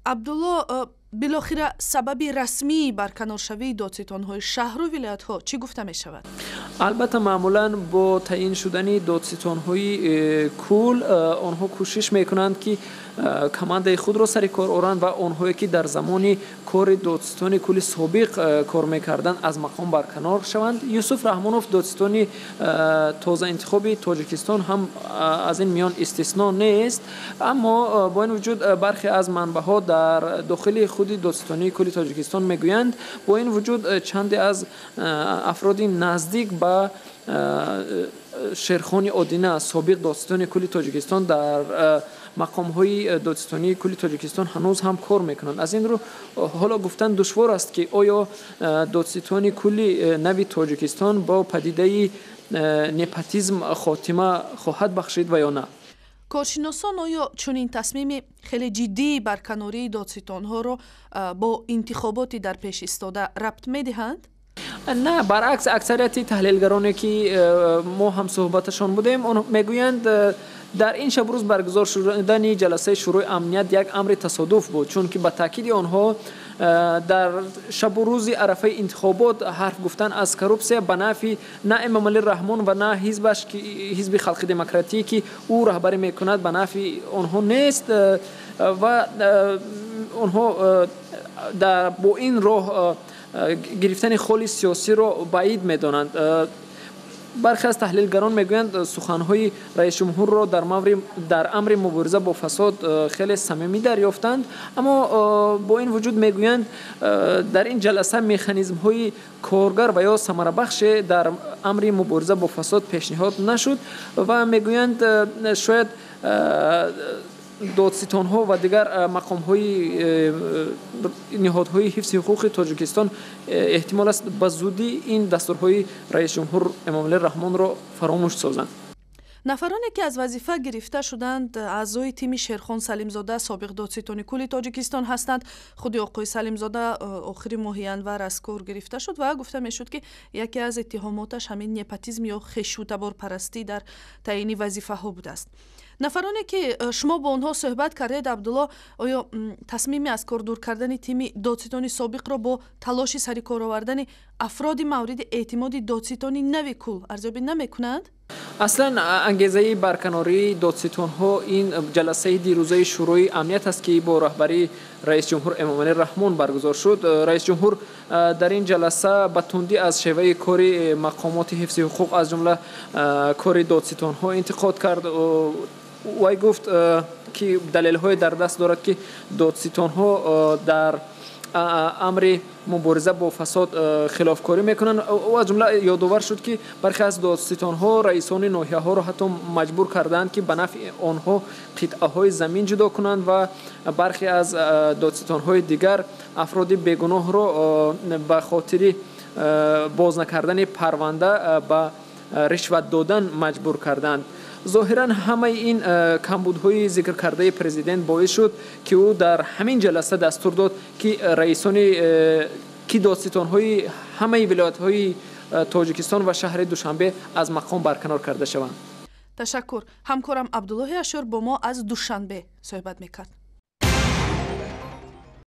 عبدالله، بالاخره سبب رسمی برکنارشوی دادستان‌های شهر و ولایت‌ها چی گفته می شود؟ البته معمولا با تعیین شدن دادستان‌های کل آنها کوشش میکنند که کمانده خود را سر کار آورند و آنهایی که در زمان کار دادستان کل سابق کار میکردند از مقام برکنار شوند. یوسف رحمانوف دادستان تازه انتخابی تاجیکستان هم از این میان استثنا نیست، اما با این وجود برخی از منبع‌ها در داخل خود دادستانی کل تاجیکستان میگویند با این وجود چند از افراد نزدیک به شیرخان آدینه سابق دادستان کل تاجیکستان در مقام‌های دادستانی کل تاجیکستان هنوز هم کار میکنند. از این رو حالا گفتن دشوار است که آیا دادستانی کل نوی تاجیکستان با پدیده نپاتیسم خاتمه خواهد بخشید و یا نه. کارشناسان آیا چنین تصمیم خیلی جدی برکناری دادستان‌ها را با انتخاباتی در پیش ایستاده ربط می‌دهند؟ نه، برعکس اکثریت تحلیلگرانی که ما هم صحبتشان بودیم اون میگویند در این شب روز برگزار شدن جلسه شروع امنیت یک امر تصادف بود، چون که به تاکید آنها در شب و روز عرفه انتخابات حرف گفتن از کروپسیا به نفع نه امام علی رحمان و نه حزبش که حزب خلق دموکراتی که او رهبری میکند به نفع آنها نیست و آنها در با این راه گرفتن خال سیاسی را بعید میدانند. برخی از تحلیلگران میگویند سخنهای رئیس جمهور را در امر مبارزه با فساد خیلی صمیمی دریافتند، اما با این وجود میگویند در این جلسه مکانیزم های کارگر و یا ثمره بخش در امر مبارزه با فساد پیشنهاد نشد و میگویند شاید دادستان‌ها و دیگر مقام‌های نهادهای حفظ حقوق تاجیکستان احتمال است به زودی این دستورهای رئیس جمهور امام علی رحمان را فراموش سازند. نفرانی که از وظیفه گرفته شدند اعضای تیم شیرخان سلیمزاده سابق دادستان کل تاجیکستان هستند. خود آقای سلیمزاده آخر ماه انور از کار گرفته شد و گفته میشد که یکی از اتهاماتش همین نپاتیسم یا خشوت‌بار پرستی در تعیین وظیفه ها بوده است. نفرانی که شما با آنها صحبت کردید عبدالله، آیا تصمیمی از کار دور کردن تیم دادستانی سابق را با تلاش سر کار آوردن افراد مورد اعتماد دادستانی نوی کل ارزیابی نمی‌کنند؟ اصلا انگیزه برکناری دادستان‌ها این جلسه دیروزه شروع امنیت است که با رهبری رئیس جمهور امام علی رحمان برگزار شد. رئیس جمهور در این جلسه به تندی از شیوه کار مقامات حفظ حقوق از جمله کار دادستان‌ها انتقاد کرد و گفت که دلیل‌های در دست دارد که دادستان‌ها در امر مبارزه با فساد خلافکاری میکنن و از جمله یادآور شد که برخی از دادستان‌ها رئیسان ناحیه‌ها را حتی مجبور کردند که به نفع آنها قطعه‌های زمین جدا کنند و برخی از دادستان‌های دیگر افراد بیگناه را به خاطر باز نکردن پرونده به رشوت دادن مجبور کردند. ظاهرا همه این کمبودهای ذکر کرده پرزیدنت باعث شد که او در همین جلسه دستور داد که رئیسان که دادستان‌های همه ولایت‌های تاجیکستان و شهر دوشنبه از مقام برکنار کرده شوند. تشکر. همکارم عبدالله اشور با ما از دوشنبه صحبت میکرد.